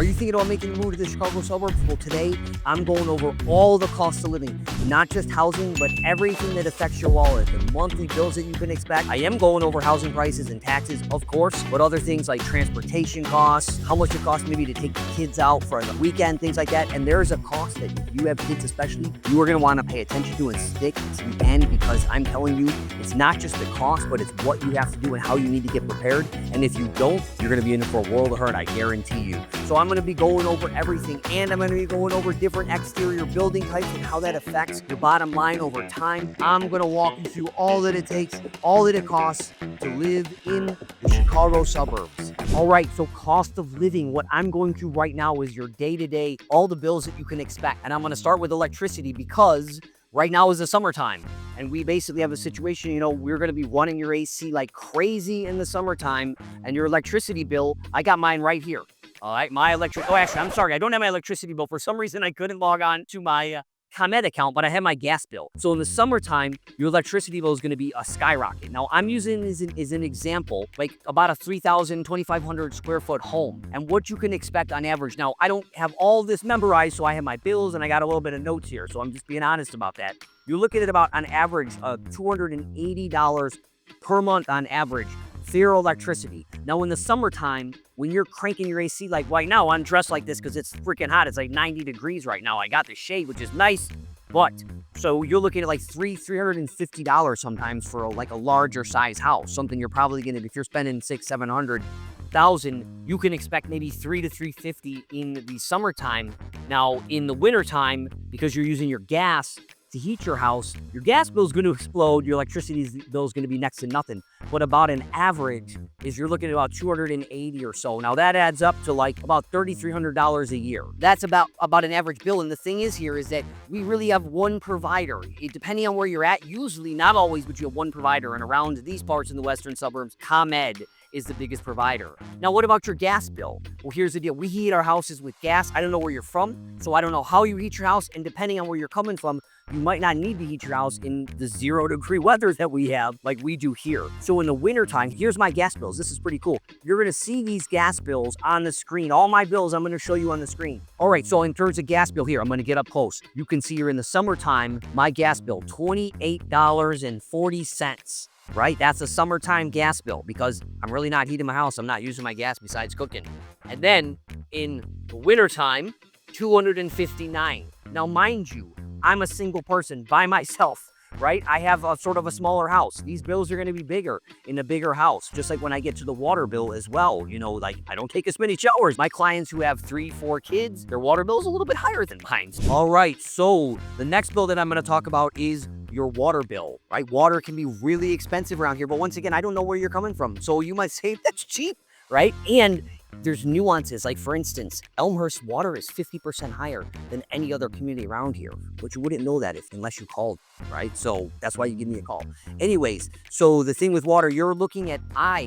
Are you thinking about making the move to the Chicago suburbs? Well, today I'm going over all the cost of living, not just housing, but everything that affects your wallet, the monthly bills that you can expect. I am going over housing prices and taxes, of course, but other things like transportation costs, how much it costs maybe to take the kids out for the weekend, things like that. And there's a cost that if you have kids especially, you are going to want to pay attention to and stick to the end, because I'm telling you, it's not just the cost, but it's what you have to do and how you need to get prepared. And if you don't, you're going to be in for a world of hurt, I guarantee you. So I'm going to be going over everything, and I'm going to be going over different exterior building types and how that affects your bottom line over time. I'm going to walk you through all that it takes, all that it costs to live in the Chicago suburbs. All right, so cost of living, what I'm going through right now is your day-to-day, all the bills that you can expect. And I'm going to start with electricity because right now is the summertime. And we basically have a situation, you know, we're going to be running your AC like crazy in the summertime, and your electricity bill, I got mine right here. All right, actually, I'm sorry, I don't have my electricity bill. For some reason, I couldn't log on to my ComEd account, but I have my gas bill. So in the summertime, your electricity bill is going to be a skyrocket. Now, I'm using as an example, like about a 3,000, 2,500 square foot home, and what you can expect on average. Now, I don't have all this memorized, so I have my bills and I got a little bit of notes here, so I'm just being honest about that. You're looking at about, on average, $280 per month on average for your electricity. Now, in the summertime, when you're cranking your AC, like right now, I'm dressed like this because it's freaking hot. It's like 90 degrees right now. I got the shade, which is nice, but so you're looking at like $350 sometimes for like a larger size house. Something you're probably gonna, if you're spending $600,000-$700,000, you can expect maybe $300 to $350 in the summertime. Now, in the wintertime, because you're using your gas to heat your house, your gas bill is going to explode. Your electricity bill is going to be next to nothing. But about an average is you're looking at about $280 or so. Now that adds up to like about $3,300 a year. That's about an average bill. And the thing is here is that we really have one provider. Depending on where you're at, usually, not always, but you have one provider. And around these parts in the western suburbs, ComEd is the biggest provider. Now, what about your gas bill? Well, here's the deal. We heat our houses with gas. I don't know where you're from, so I don't know how you heat your house. And depending on where you're coming from, you might not need to heat your house in the 0-degree weather that we have, like we do here. So in the wintertime, here's my gas bills. This is pretty cool. You're gonna see these gas bills on the screen. All my bills I'm gonna show you on the screen. All right, so in terms of gas bill here, I'm gonna get up close. You can see here in the summertime, my gas bill, $28.40. Right? That's a summertime gas bill because I'm really not heating my house. I'm not using my gas besides cooking. And then in the wintertime, $259. Now, mind you, I'm a single person by myself, right? I have a sort of a smaller house. These bills are going to be bigger in a bigger house, just like when I get to the water bill as well. You know, like I don't take as many showers. My clients who have 3-4 kids, their water bill is a little bit higher than mine. All right, so the next bill that I'm going to talk about is your water bill, right? Water can be really expensive around here, but once again, I don't know where you're coming from. So you might say that's cheap, right? And there's nuances. Like for instance, Elmhurst water is 50% higher than any other community around here, but you wouldn't know that unless you called, right? So that's why you give me a call. Anyways, so the thing with water, you're looking at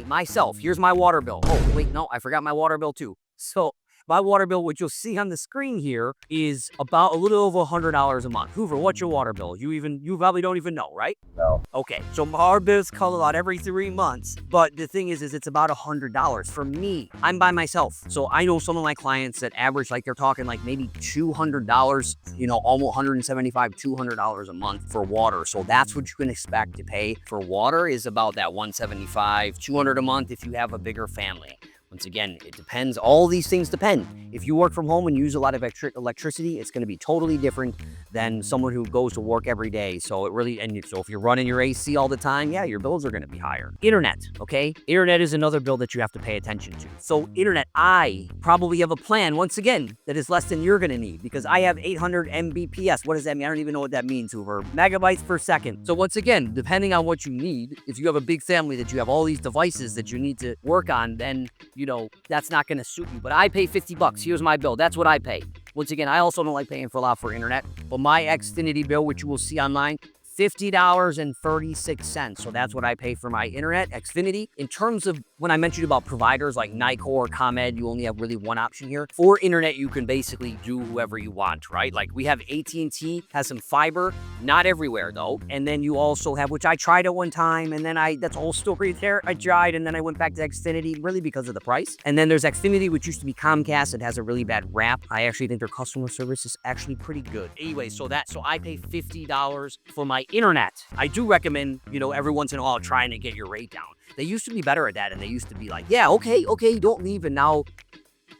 myself, here's my water bill. Oh, wait, no, I forgot my water bill too. So my water bill, which you'll see on the screen here, is about a little over $100 a month. Hoover, what's your water bill? You probably don't even know, right? No. Okay, so our bills come out every 3 months, but the thing is it's about $100. For me, I'm by myself, so I know some of my clients that average, like they're talking like maybe $200, you know, almost $175, $200 a month for water. So that's what you can expect to pay for water, is about that $175, $200 a month if you have a bigger family. Once again, it depends. All these things depend. If you work from home and use a lot of electricity, it's going to be totally different than someone who goes to work every day. So so if you're running your AC all the time, yeah, your bills are going to be higher. Internet, okay? Internet is another bill that you have to pay attention to. So internet, I probably have a plan, once again, that is less than you're going to need because I have 800 Mbps. What does that mean? I don't even know what that means, Hoover. Megabytes per second. So once again, depending on what you need, if you have a big family that you have all these devices that you need to work on, then you know, that's not going to suit you. But I pay $50. Here's my bill. That's what I pay. Once again, I also don't like paying for a lot for internet. But my Xfinity bill, which you will see online, $50.36. So that's what I pay for my internet, Xfinity. In terms of when I mentioned about providers like Nicor, ComEd, you only have really one option here. For internet, you can basically do whoever you want, right? Like we have AT&T, has some fiber, not everywhere though. And then you also have, which I tried at one time, and then that's a whole story there. I tried, and then I went back to Xfinity, really because of the price. And then there's Xfinity, which used to be Comcast. It has a really bad rap. I actually think their customer service is actually pretty good. Anyway, so I pay $50 for my internet. I do recommend, every once in a while trying to get your rate down. They used to be better at that, and they used to be like, yeah, okay, don't leave. And now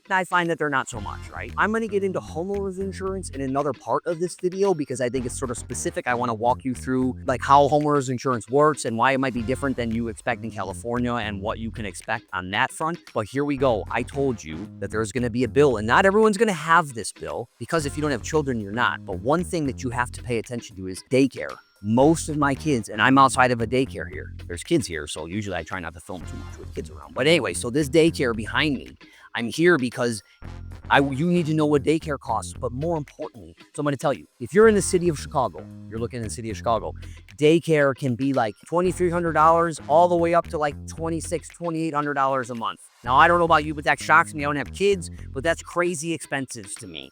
I find that they're not so much, right? I'm going to get into homeowners insurance in another part of this video because I think it's sort of specific. I want to walk you through like how homeowners insurance works and why it might be different than you expect in California and what you can expect on that front. But here we go. I told you that there's going to be a bill, and not everyone's going to have this bill because if you don't have children, you're not. But one thing that you have to pay attention to is daycare. Most of my kids, and I'm outside of a daycare here. There's kids here, so usually I try not to film too much with kids around. But anyway, so this daycare behind me, I'm here because you need to know what daycare costs, but more importantly, so I'm going to tell you, if you're in the city of Chicago, you're looking in the city of Chicago, daycare can be like $2,300 all the way up to like $2,600, $2,800 a month. Now, I don't know about you, but that shocks me. I don't have kids, but that's crazy expensive to me,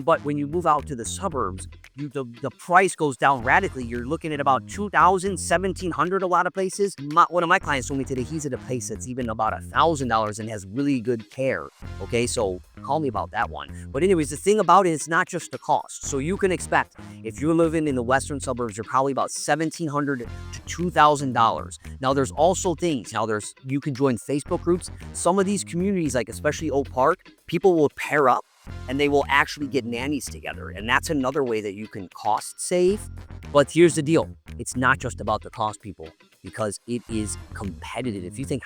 but when you move out to the suburbs, the price goes down radically. You're looking at about $2,000, $1,700 a lot of places. One of my clients told me today he's at a place that's even about $1,000 and has really good care. Okay, so call me about that one. But anyways, the thing about it, it's not just the cost. So you can expect, if you're living in the western suburbs, you're probably about $1,700 to $2,000. Now, there's also things. You can join Facebook groups. Some of these communities, like especially Oak Park, people will pair up and they will actually get nannies together. And that's another way that you can cost save. But here's the deal. It's not just about the cost, people, because it is competitive. If you think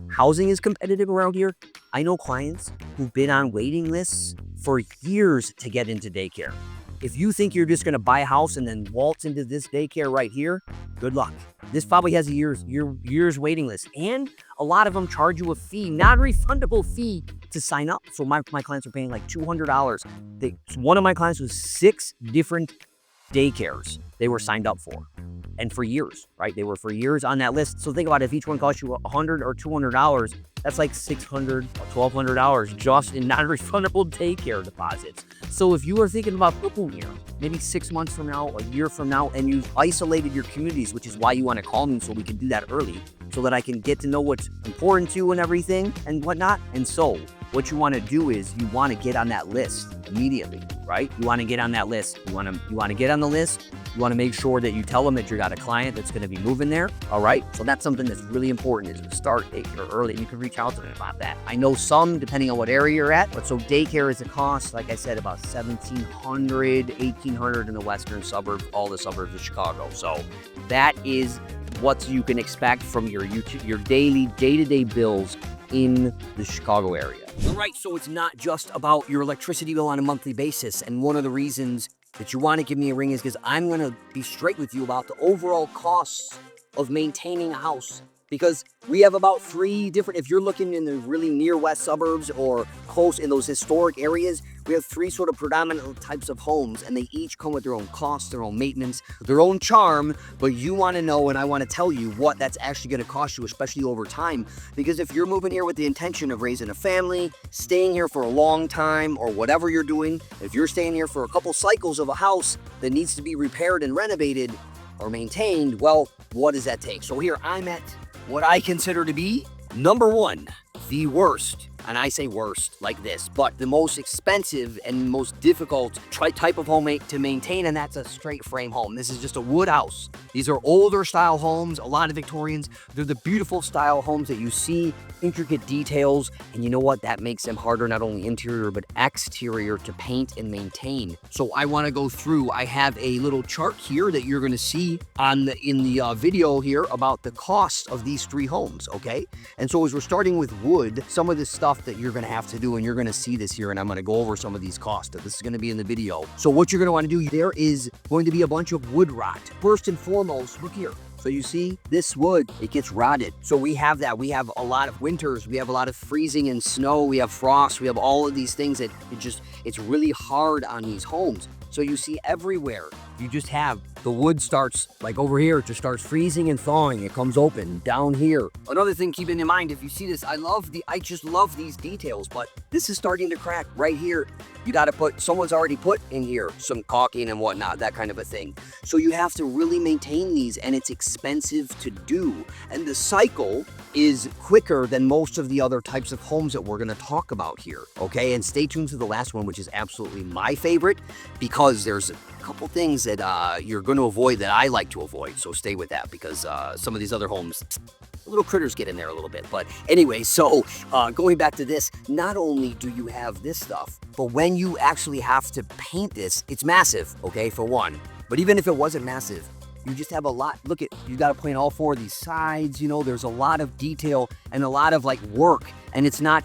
housing is competitive around here, I know clients who've been on waiting lists for years to get into daycare. If you think you're just going to buy a house and then waltz into this daycare right here, good luck. This probably has a year's waiting list. And a lot of them charge you a fee, non-refundable fee to sign up. So my clients are paying like $200. One of my clients was 6 different daycares they were signed up for. And for years, right? They were for years on that list. So think about it, if each one costs you $100 or $200, that's like $600 or $1,200 just in non-refundable daycare deposits. So if you are thinking about moving here, maybe 6 months from now, a year from now, and you've isolated your communities, which is why you want to call me so we can do that early, so that I can get to know what's important to you and everything and whatnot. And so what you want to do is you want to get on that list immediately, right? You want to get on that list. You want to get on the list. You want to make sure that you tell them that you got a client that's going to be moving there. All right. So that's something that's really important, is to start daycare early. And you can reach out to them about that. I know some, depending on what area you're at, but so daycare is a cost, like I said, about $1,700, $1,800 in the western suburbs, all the suburbs of Chicago. So that is what you can expect from your daily, day-to-day bills in the Chicago area. All right, so it's not just about your electricity bill on a monthly basis. And one of the reasons that you want to give me a ring is because I'm going to be straight with you about the overall costs of maintaining a house. Because we have about 3 different, if you're looking in the really near west suburbs or close in those historic areas, we have 3 sort of predominant types of homes, and they each come with their own costs, their own maintenance, their own charm. But you want to know, and I want to tell you what that's actually going to cost you, especially over time. Because if you're moving here with the intention of raising a family, staying here for a long time, or whatever you're doing, if you're staying here for a couple cycles of a house that needs to be repaired and renovated or maintained, well, what does that take? So here I'm at what I consider to be number 1, the worst, and I say worst like this, but the most expensive and most difficult type of home to maintain, and that's a straight frame home. This is just a wood house. These are older style homes, a lot of Victorians. They're the beautiful style homes that you see, intricate details, and you know what? That makes them harder, not only interior, but exterior to paint and maintain. So I want to go through, I have a little chart here that you're going to see in the video here about the cost of these 3 homes, okay? And so as we're starting with wood, some of this stuff that you're going to have to do, and you're going to see this here, and I'm going to go over some of these costs. This is going to be in the video. So what you're going to want to do, there is going to be a bunch of wood rot. First and foremost, look here. So you see this wood, it gets rotted. So we have that. We have a lot of winters. We have a lot of freezing and snow. We have frost. We have all of these things that it's really hard on these homes. So you see everywhere you just have the wood starts, like over here, it just starts freezing and thawing. It comes open down here. Another thing keeping in mind, if you see this, I just love these details, but this is starting to crack right here. You got to someone's already put in here some caulking and whatnot, that kind of a thing. So you have to really maintain these, and it's expensive to do. And the cycle is quicker than most of the other types of homes that we're going to talk about here, okay? And stay tuned to the last one, which is absolutely my favorite, because there's a couple things that you're going to avoid that I like to avoid. So stay with that, because some of these other homes, little critters get in there a little bit. But anyway, so going back to this, not only do you have this stuff, but when you actually have to paint this, it's massive, okay, for one. But even if it wasn't massive, you just have a lot. Look at, you got to paint all four of these sides, you know, there's a lot of detail and a lot of like work, and it's not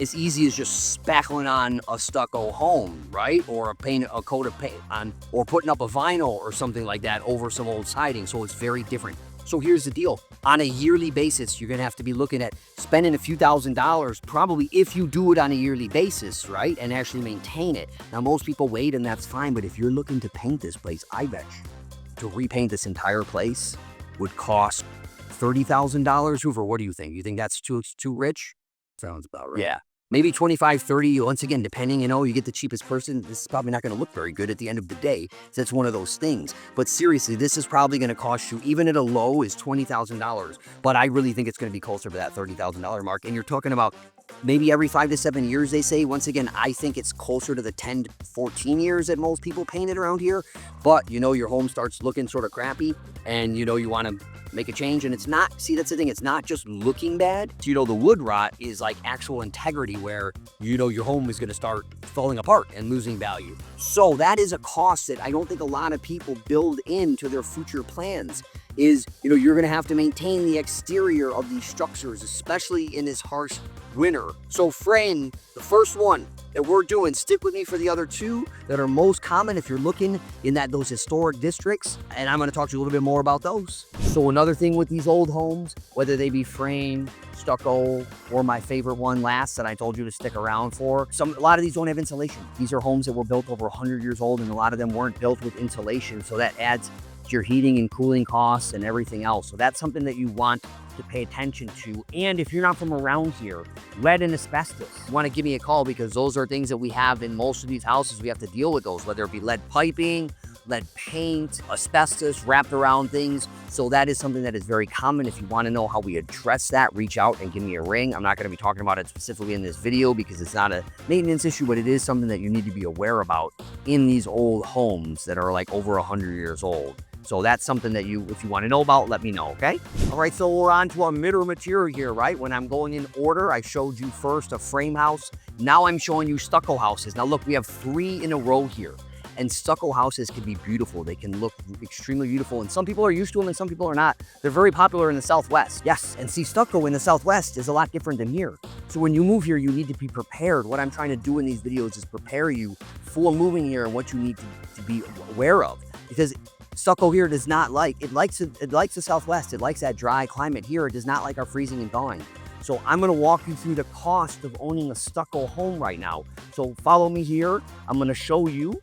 as easy as just spackling on a stucco home, right? Or a coat of paint on, or putting up a vinyl or something like that over some old siding. So it's very different. So here's the deal. On a yearly basis, you're gonna have to be looking at spending a few $1,000s, probably, if you do it on a yearly basis, right? And actually maintain it. Now, most people wait, and that's fine, but if you're looking to paint this place, I bet you, to repaint this entire place would cost $30,000. Hoover, what do you think? You think that's too rich? Sounds about right. Yeah. Maybe 25, 30, once again, depending, you know, you get the cheapest person, this is probably not going to look very good at the end of the day. So that's one of those things. But seriously, this is probably going to cost you, even at a low, is $20,000. But I really think it's going to be closer to that $30,000 mark. And you're talking about maybe every 5 to 7 years, they say. Once again, I think it's closer to the 10 to 14 years that most people paint it around here. But, you know, your home starts looking sort of crappy, and, you know, you want to make a change, and it's not, see, that's the thing, it's not just looking bad. So, you know, the wood rot is like actual integrity, where, you know, your home is going to start falling apart and losing value. So that is a cost that I don't think a lot of people build into their future plans, is, you know, you're going to have to maintain the exterior of these structures, especially in this harsh winter. So friend, the first one that we're doing, stick with me for the other two that are most common if you're looking in those historic districts, and I'm going to talk to you a little bit more about those. So another thing with these old homes, whether they be frame, stucco, or my favorite one last that I told you to stick around for, a lot of these don't have insulation. These are homes that were built over 100 years old, and a lot of them weren't built with insulation, so that adds to your heating and cooling costs and everything else. So that's something that you want to pay attention to. And if you're not from around here, lead and asbestos, you want to give me a call, because those are things that we have in most of these houses. We have to deal with those, whether it be lead piping, lead paint, asbestos wrapped around things. So that is something that is very common. If you want to know how we address that, reach out and give me a ring. I'm not going to be talking about it specifically in this video, because it's not a maintenance issue, but it is something that you need to be aware about in these old homes that are like over 100 years old. So that's something that if you want to know about, let me know, okay? All right, so we're on to our middle material here, right? When I'm going in order, I showed you first a frame house. Now I'm showing you stucco houses. Now look, we have 3 in a row here. And stucco houses can be beautiful. They can look extremely beautiful. And some people are used to them and some people are not. They're very popular in the Southwest. Yes, and see, stucco in the Southwest is a lot different than here. So when you move here, you need to be prepared. What I'm trying to do in these videos is prepare you for moving here and what you need to be aware of. Because stucco here does not it likes the Southwest. It likes that dry climate. Here, it does not like our freezing and thawing. So I'm going to walk you through the cost of owning a stucco home right now. So follow me here. I'm going to show you,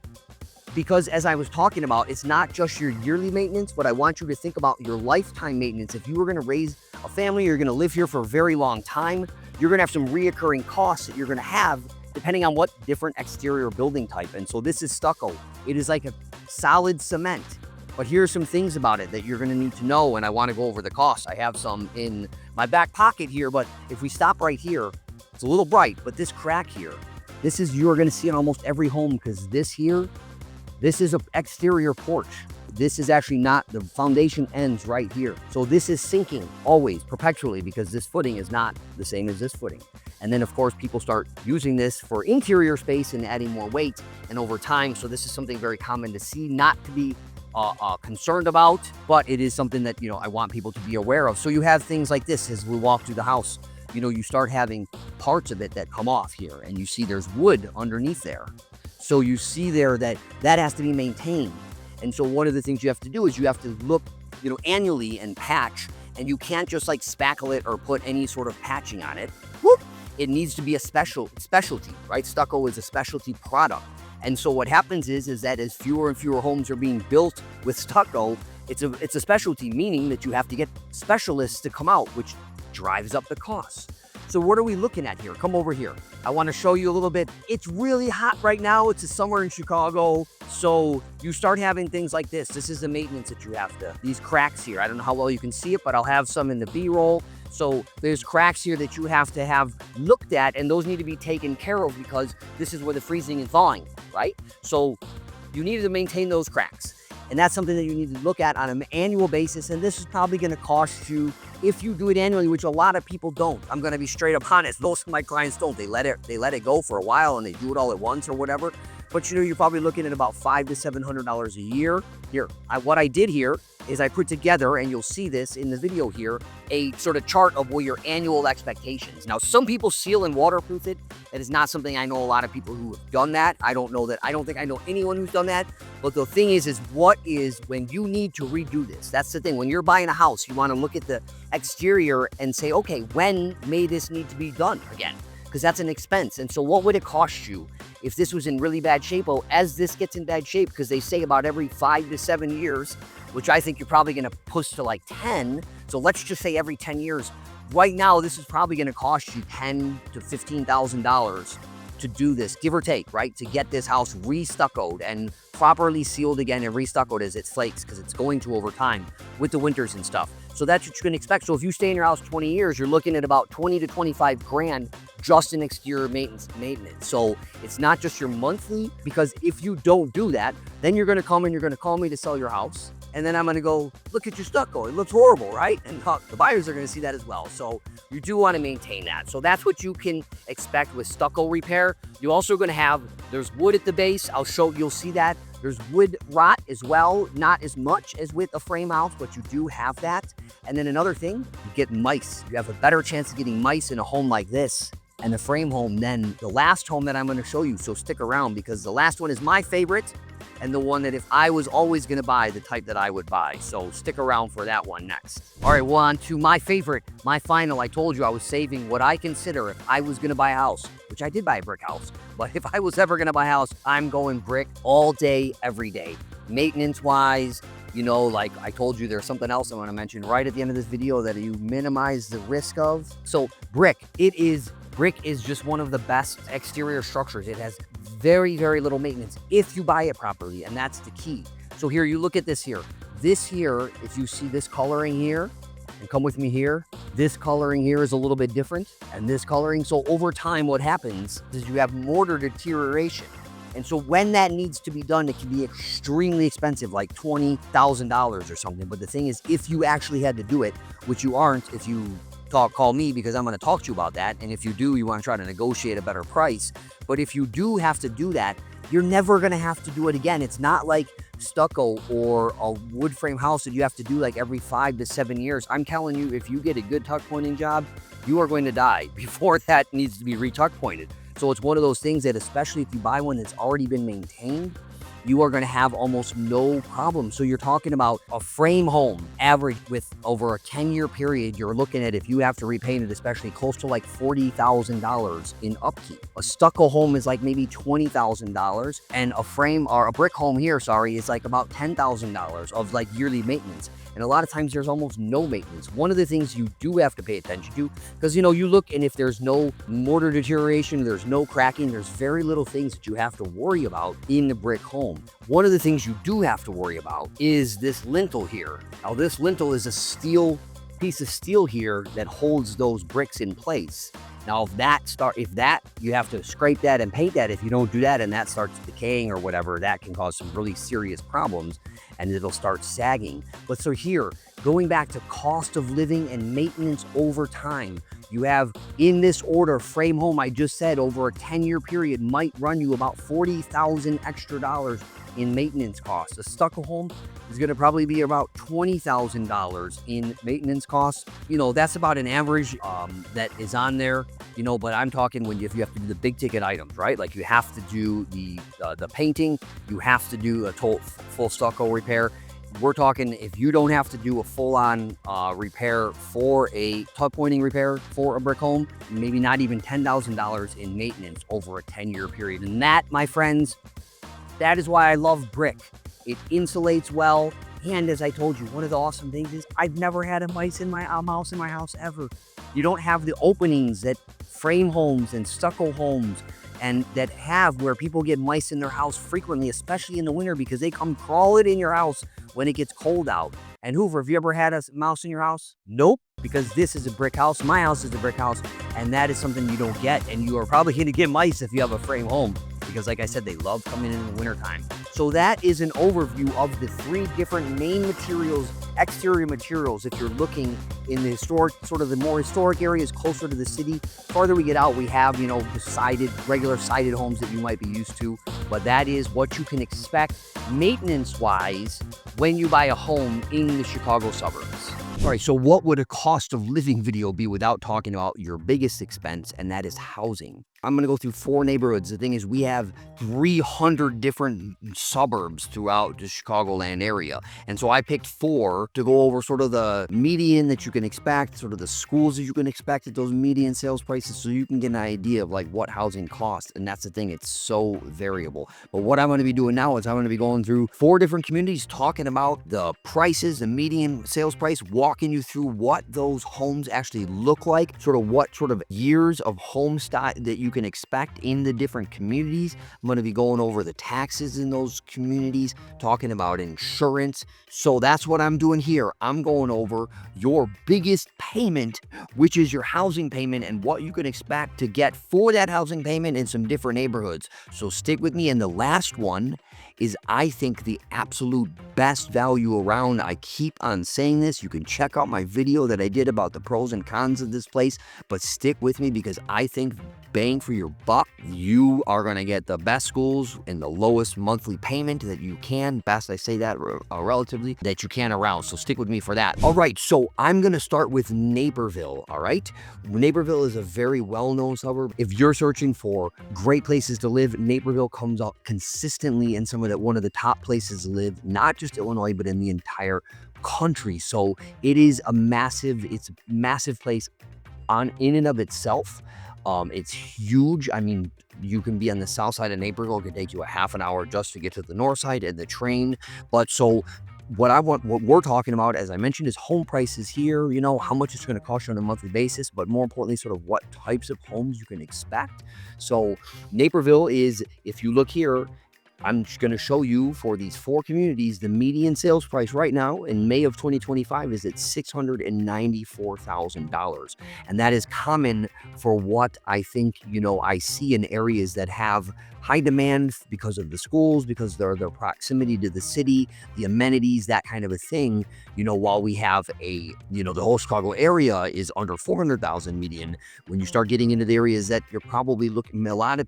because as I was talking about, it's not just your yearly maintenance, but I want you to think about your lifetime maintenance. If you were going to raise a family, you're going to live here for a very long time, you're going to have some reoccurring costs that you're going to have depending on what different exterior building type. And so this is stucco. It is like a solid cement. But here's some things about it that you're going to need to know, and I want to go over the cost. I have some in my back pocket here, but if we stop right here, it's a little bright, but this crack here, you're going to see in almost every home, because this is an exterior porch. This is actually not, the foundation ends right here. So this is sinking always, perpetually, because this footing is not the same as this footing. And then, of course, people start using this for interior space and adding more weight, and over time, so this is something very common to see, not to be concerned about, but it is something that, you know, I want people to be aware of. So you have things like this as we walk through the house. You know, you start having parts of it that come off here, and you see there's wood underneath there. So you see there that has to be maintained. And so one of the things you have to do is you have to look, you know, annually and patch, and you can't just like spackle it or put any sort of patching on it. Whoop! It needs to be a specialty, right? Stucco is a specialty product. And so what happens is that as fewer and fewer homes are being built with stucco, it's a specialty, meaning that you have to get specialists to come out, which drives up the costs. So what are we looking at here? Come over here. I want to show you a little bit. It's really hot right now. It's a summer in Chicago. So you start having things like this. This is the maintenance that you have to, these cracks here. I don't know how well you can see it, but I'll have some in the B-roll. So there's cracks here that you have to have looked at, and those need to be taken care of because this is where the freezing and thawing, right? So you need to maintain those cracks. And that's something that you need to look at on an annual basis. And this is probably going to cost you, if you do it annually, which a lot of people don't. I'm going to be straight up honest. Most of my clients don't. They let it go for a while and they do it all at once or whatever. But you're probably looking at about $500 to $700 a year. Here, what I did here is I put together, and you'll see this in the video here, a sort of chart of what your annual expectations. Now, some people seal and waterproof it. That is not something I know a lot of people who have done that. I don't think I know anyone who's done that. But the thing is what is when you need to redo this? That's the thing. When you're buying a house, you want to look at the exterior and say, okay, when may this need to be done again? Because that's an expense. And so what would it cost you if this was in really bad shape? Oh, as this gets in bad shape, because they say about every 5 to 7 years, which I think you're probably going to push to like 10. So let's just say every 10 years. Right now, this is probably going to cost you $10,000 to $15,000 to do this, give or take, right? To get this house re-stuccoed and properly sealed again and re-stuccoed as it flakes, because it's going to over time with the winters and stuff. So that's what you can expect. So if you stay in your house 20 years, you're looking at about 20 to 25 grand just in exterior maintenance. So it's not just your monthly, because if you don't do that, then you're going to come and you're going to call me to sell your house. And then I'm going to go, look at your stucco. It looks horrible, right? And the buyers are going to see that as well. So you do want to maintain that. So that's what you can expect with stucco repair. You're also going to have, there's wood at the base. You'll see that. There's wood rot as well, not as much as with a frame house, but you do have that. And then another thing, you get mice. You have a better chance of getting mice in a home like this and the frame home than the last home that I'm going to show you. So stick around, because the last one is my favorite and the one that if I was always going to buy, the type that I would buy. So stick around for that one next. All right, well, on to my favorite, my final. I told you I was saving what I consider if I was going to buy a house, which I did buy a brick house. But if I was ever going to buy a house, I'm going brick all day, every day. Maintenance-wise, you know, like I told you, there's something else I want to mention right at the end of this video that you minimize the risk of. So brick is just one of the best exterior structures. It has very, very little maintenance if you buy it properly, and that's the key. So here, you look at this here. This here, if you see this coloring here, and come with me here, this coloring here is a little bit different, and this coloring. So over time, what happens is you have mortar deterioration. And so when that needs to be done, it can be extremely expensive, like $20,000 or something. But the thing is, if you actually had to do it, which you aren't, if you call me, because I'm going to talk to you about that. And if you do, you want to try to negotiate a better price. But if you do have to do that, you're never going to have to do it again. It's not like stucco or a wood frame house that you have to do like every 5 to 7 years. I'm telling you, if you get a good tuck pointing job, you are going to die before that needs to be re-tuck pointed. So it's one of those things that, especially if you buy one that's already been maintained, you are going to have almost no problem. So you're talking about a frame home average with over a 10-year period. You're looking at, if you have to repaint it, especially, close to like $40,000 in upkeep. A stucco home is like maybe $20,000, and a frame or a brick home here, is like about $10,000 of like yearly maintenance. And a lot of times there's almost no maintenance. One of the things you do have to pay attention to, because, you know, you look, and if there's no mortar deterioration, there's no cracking, there's very little things that you have to worry about in the brick home. One of the things you do have to worry about is this lintel here. Now, this lintel is a piece of steel here that holds those bricks in place. Now, if that, you have to scrape that and paint that. If you don't do that and that starts decaying or whatever, that can cause some really serious problems, and it'll start sagging. But so here, going back to cost of living and maintenance over time, you have, in this order, frame home, I just said, over a 10-year period might run you about $40,000 extra in maintenance costs. A stucco home is going to probably be about $20,000 in maintenance costs. You know, that's about an average that is on there, you know, but I'm talking if you have to do the big ticket items, right? Like you have to do the painting, you have to do a full stucco repair. We're talking, if you don't have to do a full-on repair for a tuck pointing repair for a brick home, maybe not even $10,000 in maintenance over a 10-year period. And that, my friends, That is why I love brick. It insulates well. And as I told you, one of the awesome things is I've never had a mice in my mouse in my house ever. You don't have the openings that frame homes and stucco homes and that have where people get mice in their house frequently, especially in the winter, because they come crawling in your house when it gets cold out. And Hoover, have you ever had a mouse in your house? Nope, because this is a brick house. My house is a brick house, and that is something you don't get. And you are probably going to get mice if you have a frame home, because like I said, they love coming in the wintertime. So that is an overview of the 3 different main materials, exterior materials. If you're looking in the historic, sort of the more historic areas closer to the city, farther we get out, we have, the regular sided homes that you might be used to. But that is what you can expect maintenance-wise when you buy a home in the Chicago suburbs. All right, so what would a cost of living video be without talking about your biggest expense, and that is housing? I'm going to go through 4 neighborhoods. The thing is, we have 300 different suburbs throughout the Chicagoland area. And so I picked 4 to go over sort of the median that you can expect, sort of the schools that you can expect at those median sales prices, so you can get an idea of like what housing costs. And that's the thing, it's so variable. But what I'm going to be doing now is I'm going to be going through 4 different communities, talking about the prices, the median sales price, walking you through what those homes actually look like, sort of what sort of years of home style that you can expect in the different communities. I'm going to be going over the taxes in those communities, talking about insurance. So that's what I'm doing here. I'm going over your biggest payment, which is your housing payment, and what you can expect to get for that housing payment in some different neighborhoods. So stick with me. And the last one is, I think, the absolute best value around. I keep on saying this. You can check out my video that I did about the pros and cons of this place, but stick with me because I think bang for your buck, you are going to get the best schools and the lowest monthly payment that you can, best I say that relatively, that you can around. So stick with me for that. All right, so I'm going to start with Naperville, all right? Naperville is a very well-known suburb. If you're searching for great places to live, Naperville comes up consistently in one of the top places to live, not just Illinois, but in the entire country. So it's a massive place in and of itself. It's huge. I mean, you can be on the south side of Naperville. It could take you a half an hour just to get to the north side and the train. But so what we're talking about, as I mentioned, is home prices here, how much it's going to cost you on a monthly basis, but more importantly, sort of what types of homes you can expect. So Naperville is, if you look here, I'm just going to show you for these 4 communities, the median sales price right now in May of 2025 is at $694,000. And that is common for what I think, I see in areas that have high demand because of the schools, because of their proximity to the city, the amenities, that kind of a thing. While we have the whole Chicago area is under 400,000 median. When you start getting into the areas that you're probably looking, a lot of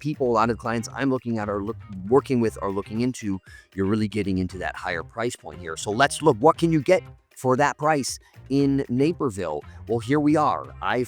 clients I'm looking at are working looking into, you're really getting into that higher price point here. So let's look, what can you get for that price in Naperville? Well, here we are. I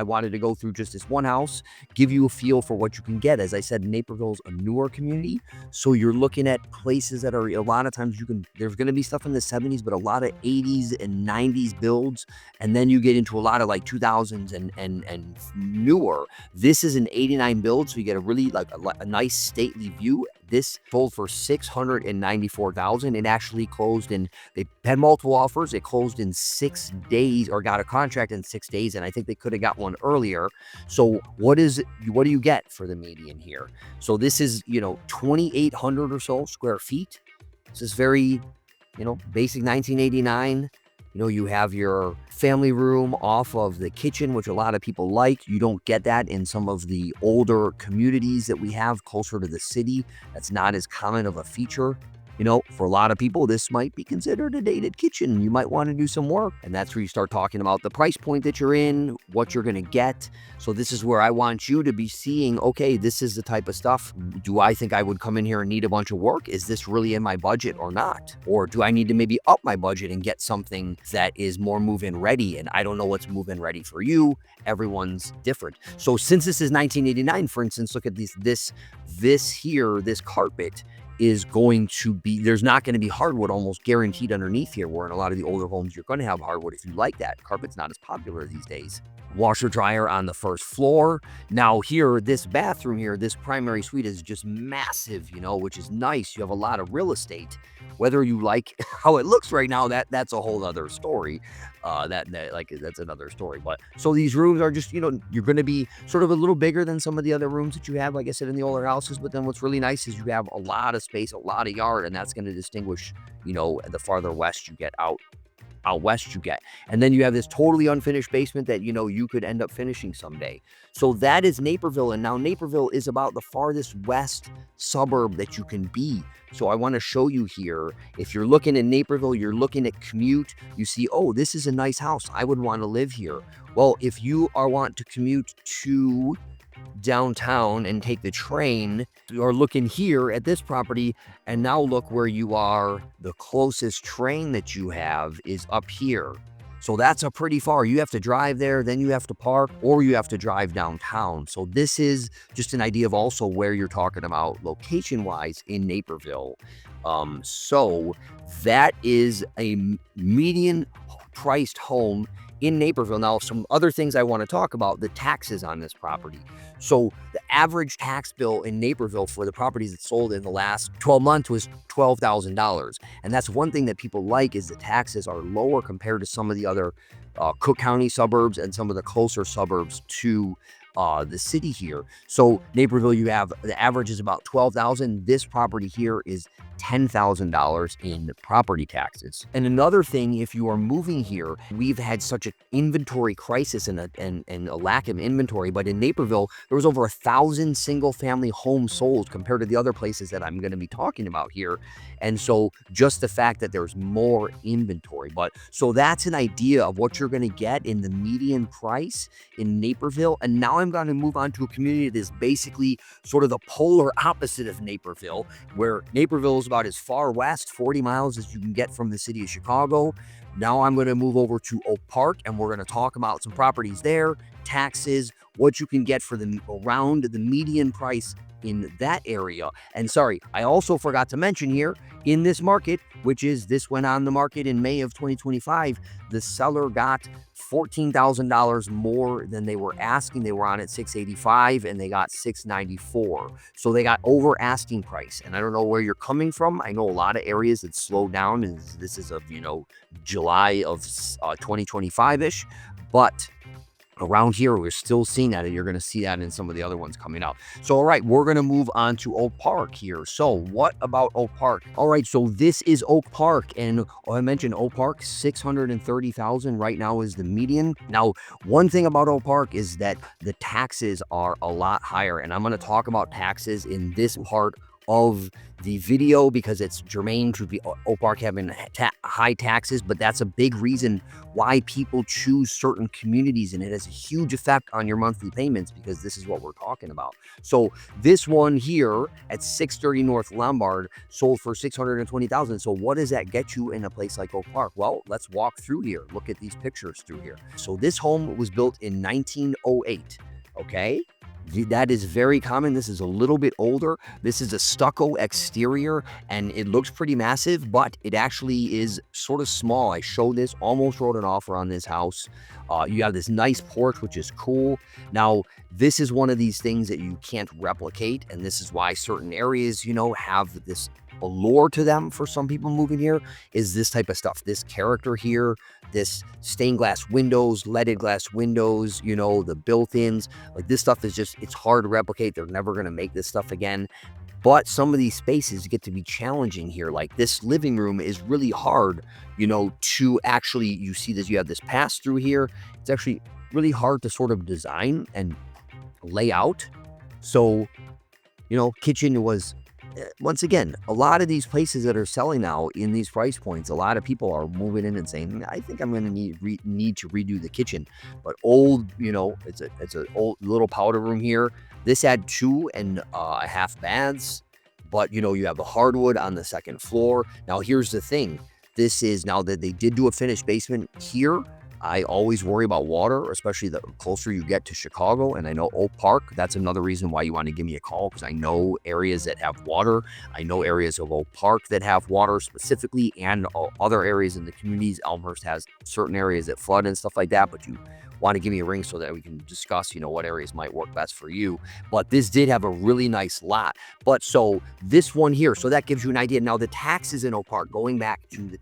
wanted to go through just this one house, give you a feel for what you can get. As I said, Naperville's a newer community, so you're looking at places that are, a lot of times there's going to be stuff in the 70s, but a lot of 80s and 90s builds, and then you get into a lot of like 2000s and newer. This is an 89 build, so you get a really a nice stately view. This sold for $694,000. It actually closed they had multiple offers. It closed in 6 days, or got a contract in 6 days, and I think they could have got one earlier. So what do you get for the median here? So this is 2,800 or so square feet. This is very basic 1989. You have your family room off of the kitchen, which a lot of people like. You don't get that in some of the older communities that we have closer to the city. That's not as common of a feature. For a lot of people, this might be considered a dated kitchen. You might want to do some work. And that's where you start talking about the price point that you're in, what you're going to get. So this is where I want you to be seeing, okay, this is the type of stuff. Do I think I would come in here and need a bunch of work? Is this really in my budget or not? Or do I need to maybe up my budget and get something that is more move-in ready? And I don't know what's move-in ready for you. Everyone's different. So since this is 1989, for instance, look at this carpet is going to be, there's not going to be hardwood almost guaranteed underneath here, where in a lot of the older homes, you're going to have hardwood if you like that. Carpet's not as popular these days. Washer dryer on the first floor. Now here, this bathroom here, this primary suite is just massive, which is nice. You have a lot of real estate. Whether you like how it looks right now, that's a whole other story. That's another story. But so these rooms are just, you're going to be sort of a little bigger than some of the other rooms that you have, like I said, in the older houses. But then what's really nice is you have a lot of space, a lot of yard, and that's going to distinguish, the farther west you get out west you get. And then you have this totally unfinished basement that, you could end up finishing someday. So that is Naperville. And now Naperville is about the farthest west suburb that you can be. So I want to show you here, if you're looking at Naperville, you're looking at commute, you see, oh, this is a nice house, I would want to live here. Well, if you want to commute to downtown and take the train, you're looking here at this property, and now look where you are. The closest train that you have is up here. So that's a pretty far. You have to drive there, then you have to park, or you have to drive downtown. So this is just an idea of also where you're talking about location-wise in Naperville. So that is a median-priced home in Naperville. Now, some other things I want to talk about, the taxes on this property. So the average tax bill in Naperville for the properties that sold in the last 12 months was $12,000. And that's one thing that people like, is the taxes are lower compared to some of the other Cook County suburbs and some of the closer suburbs to the city here. So Naperville, you have the average is about $12,000. This property here is $10,000 in property taxes. And another thing, if you are moving here, we've had such an inventory crisis and a lack of inventory. But in Naperville, there was over 1,000 single-family homes sold compared to the other places that I'm going to be talking about here. And so just the fact that there's more inventory. But so that's an idea of what you're going to get in the median price in Naperville. And now I'm going to move on to a community that is basically sort of the polar opposite of Naperville, where Naperville is about as far west, 40 miles, as you can get from the city of Chicago. Now I'm going to move over to Oak Park, and we're going to talk about some properties there, taxes, what you can get for around the median price in that area. And sorry, I also forgot to mention here, in this market, this went on the market in May of 2025, the seller got $14,000 more than they were asking. They were on at $685 and they got $694. So they got over asking price. And I don't know where you're coming from. I know a lot of areas that slowed down, and this is of, July of 2025-ish, but around here, we're still seeing that, and you're going to see that in some of the other ones coming out. So, all right, we're going to move on to Oak Park here. So, what about Oak Park? All right, so this is Oak Park, and I mentioned Oak Park, $630,000 right now is the median. Now, one thing about Oak Park is that the taxes are a lot higher, and I'm going to talk about taxes in this part of the video because it's germane to the Oak Park having high taxes, but that's a big reason why people choose certain communities, and it has a huge effect on your monthly payments because this is what we're talking about. So this one here at 630 North Lombard sold for $620,000. So what does that get you in a place like Oak Park? Well, let's walk through here. Look at these pictures through here. So this home was built in 1908. Okay. That is very common. This is a little bit older. This is a stucco exterior, and it looks pretty massive, but it actually is sort of small. I showed this, almost wrote an offer on this house. You have this nice porch, which is cool. Now, this is one of these things that you can't replicate, and this is why certain areas, have this allure to them for some people moving here, is this type of stuff. This character here, this stained glass windows, leaded glass windows, the built-ins, like this stuff is just, it's hard to replicate. They're never going to make this stuff again. But some of these spaces get to be challenging here. Like this living room is really hard, to actually, you see this, you have this pass through here. It's actually really hard to sort of design and lay out. So, kitchen was, once again, a lot of these places that are selling now in these price points, a lot of people are moving in and saying, I think I'm going to need to redo the kitchen. But old, it's an old little powder room here. This had 2.5 baths, but you have the hardwood on the second floor. Now here's the thing. This is, now that they did do a finished basement here, I always worry about water, especially the closer you get to Chicago. And I know Oak Park, that's another reason why you want to give me a call, because I know areas that have water. I know areas of Oak Park that have water specifically, and other areas in the communities. Elmhurst has certain areas that flood and stuff like that, but you want to give me a ring so that we can discuss, what areas might work best for you. But this did have a really nice lot. But so this one here, so that gives you an idea. Now the taxes in Oak Park, going back to the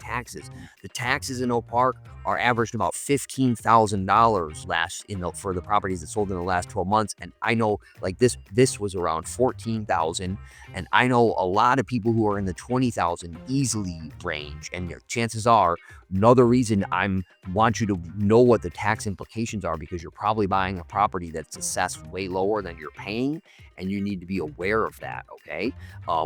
taxes in Oak Park are averaged about $15,000 for the properties that sold in the last 12 months. And I know like this was around 14,000. And I know a lot of people who are in the 20,000 easily range. And chances are, another reason I want you to know what the tax implications are, because you're probably buying a property that's assessed way lower than you're paying, and you need to be aware of that, okay,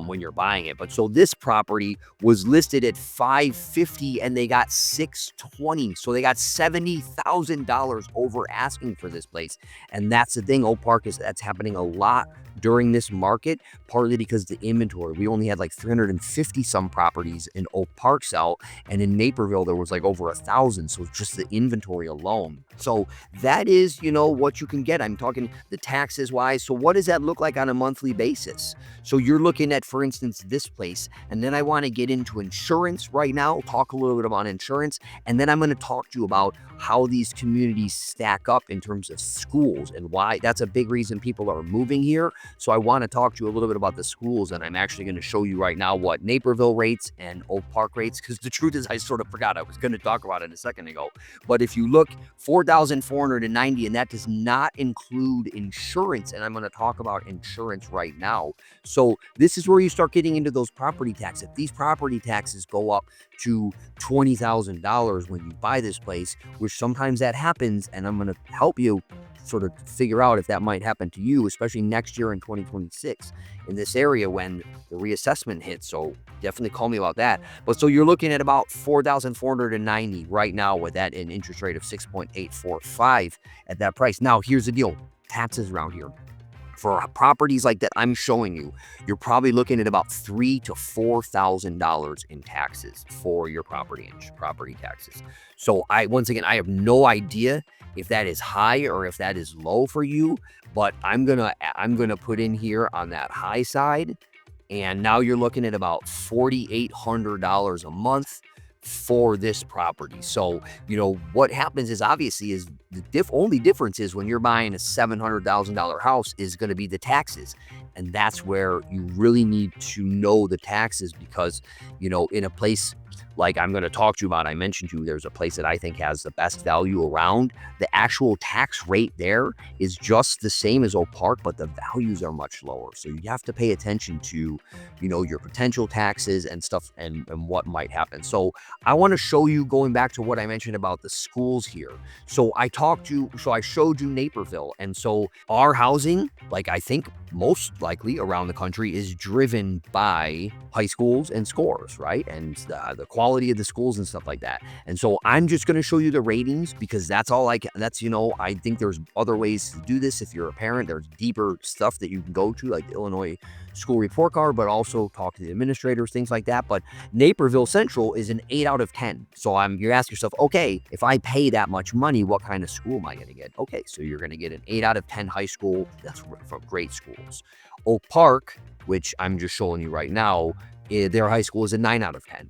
when you're buying it. But so this property was listed at $550 and they got $620, so they got $70,000 over asking for this place. And that's the thing, Oak Park, that's happening a lot during this market, partly because the inventory, we only had like 350 some properties in Oak Park sell, and in Naperville there was like over 1,000. So just the inventory alone. So that is, what you can get. I'm talking the taxes wise. So what does that look like on a monthly basis? So you're looking at, for instance, this place, and then I want to get into insurance right now, talk a little bit about insurance, and then I'm going to talk to you about how these communities stack up in terms of schools and why that's a big reason people are moving here. So I want to talk to you a little bit about the schools, and I'm actually going to show you right now what Naperville rates and Oak Park rates, because the truth is I sort of forgot. I was going to talk about it a second ago. But if you look, 4,490, and that does not include insurance, and I'm going to talk about insurance right now. So this is where you start getting into those property taxes. If these property taxes go up to $20,000 when you buy this place, which sometimes that happens, and I'm going to help you sort of figure out if that might happen to you, especially next year in 2026 in this area when the reassessment hits. So definitely call me about that. But so you're looking at about 4,490 right now with that an interest rate of 6.845 at that price. Now here's the deal, taxes around here. For properties like that I'm showing you, you're probably looking at about $3,000 to $4,000 in taxes for your property taxes. So once again, I have no idea if that is high or if that is low for you, but I'm gonna put in here on that high side, and now you're looking at about $4,800 a month for this property. So, what happens is obviously is the only difference is when you're buying a $700,000 house is going to be the taxes. And that's where you really need to know the taxes, because, in a place like I'm going to talk to you about, I mentioned to you, there's a place that I think has the best value around. The actual tax rate there is just the same as Oak Park, but the values are much lower. So you have to pay attention to, your potential taxes and stuff and what might happen. So I want to show you, going back to what I mentioned about the schools here. So I showed you Naperville. And so our housing, like I think most likely around the country, is driven by high schools and scores, right? And the quality of the schools and stuff like that. And so I'm just going to show you the ratings, because that's all I think there's other ways to do this. If you're a parent, there's deeper stuff that you can go to, like the Illinois school report card, but also talk to the administrators, things like that. But Naperville Central is an 8 out of 10. So you ask yourself, okay, if I pay that much money, what kind of school am I going to get? Okay, so you're going to get an 8 out of 10 high school. That's from great schools. Oak Park, which I'm just showing you right now, their high school is a 9 out of 10.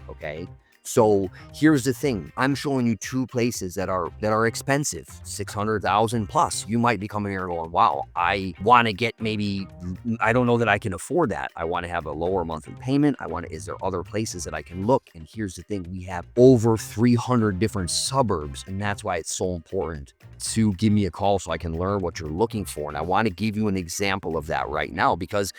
Okay. So here's the thing. I'm showing you two places that are expensive, 600,000 plus. You might be coming here going, wow, I want to get I don't know that I can afford that. I want to have a lower monthly payment. Is there other places that I can look? And here's the thing. We have over 300 different suburbs. And that's why it's so important to give me a call so I can learn what you're looking for. And I want to give you an example of that right now, because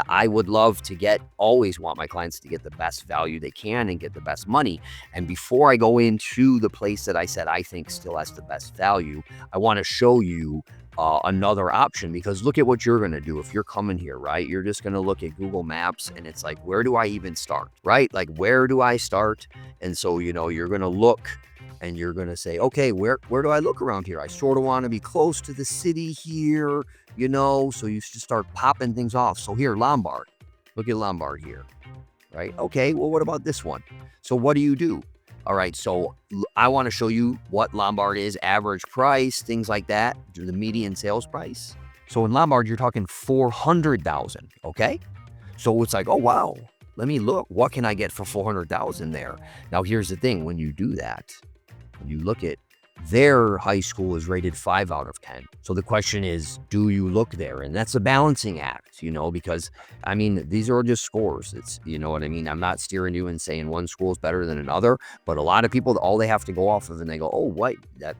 I would love to always want my clients to get the best value they can and get the best money. And before I go into the place that I said I think still has the best value, I want to show you another option, because look at what you're going to do. If you're coming here, right, you're just going to look at Google Maps, and it's like, where do I even start, right? Like, where do I start? And so, you're going to look and you're going to say, okay, where do I look around here? I sort of want to be close to the city here, so you should start popping things off. So here, Lombard, look at Lombard here, right? Okay, well, what about this one? So what do? All right, so I want to show you what Lombard is, average price, things like that, the median sales price. So in Lombard, you're talking 400,000, okay? So it's like, oh wow, let me look. What can I get for 400,000 there? Now here's the thing: when you do that, when you look at their high school is rated 5 out of 10. So the question is, do you look there? And that's a balancing act, because I mean, these are just scores. It's, you know what I mean? I'm not steering you and saying one school is better than another, but a lot of people, all they have to go off of and they go, oh, wait,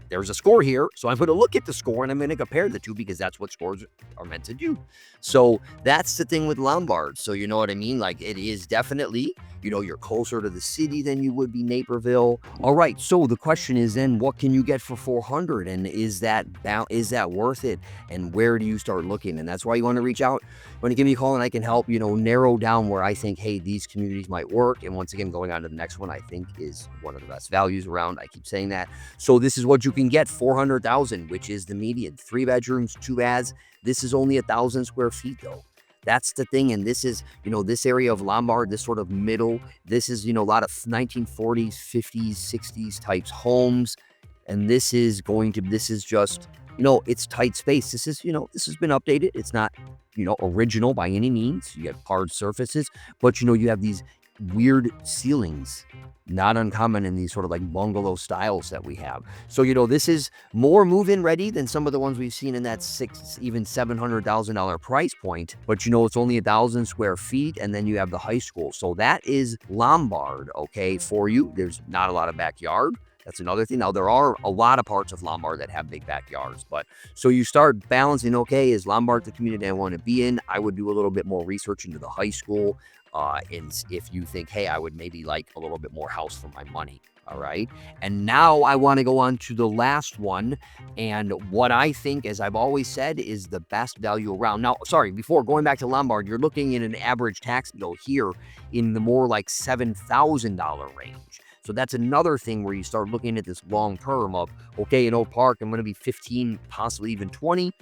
there's a score here. So I'm going to look at the score and I'm going to compare the two because that's what scores are meant to do. So that's the thing with Lombard. So you know what I mean? Like it is definitely, you're closer to the city than you would be Naperville. All right. So the question is then, what can you get for 400? And is that worth it? And where do you start looking? And that's why you want to reach out. You want to give me a call and I can help, narrow down where I think, hey, these communities might work. And once again, going on to the next one, I think is one of the best values around. I keep saying that. So this is what you can get, 400,000, which is the median. 3 bedrooms, 2 baths. This is only 1,000 square feet though. That's the thing. And this is, this area of Lombard, this sort of middle, this is, a lot of 1940s, 50s, 60s types homes. And this is just, it's tight space. This is, this has been updated. It's not, original by any means. You have hard surfaces, but, you have these weird ceilings, not uncommon in these sort of like bungalow styles that we have. So, this is more move-in ready than some of the ones we've seen in that even $700,000 price point. But, it's only 1,000 square feet. And then you have the high school. So that is Lombard, okay, for you. There's not a lot of backyard. That's another thing. Now, there are a lot of parts of Lombard that have big backyards, but so you start balancing, okay, is Lombard the community I want to be in? I would do a little bit more research into the high school. And if you think, hey, I would maybe like a little bit more house for my money. All right. And now I want to go on to the last one. And what I think, as I've always said, is the best value around. Now, sorry, before going back to Lombard, you're looking at an average tax bill here in the more like $7,000 range. So that's another thing where you start looking at this long term of, okay, in Oak Park, I'm going to be 15, possibly even 20.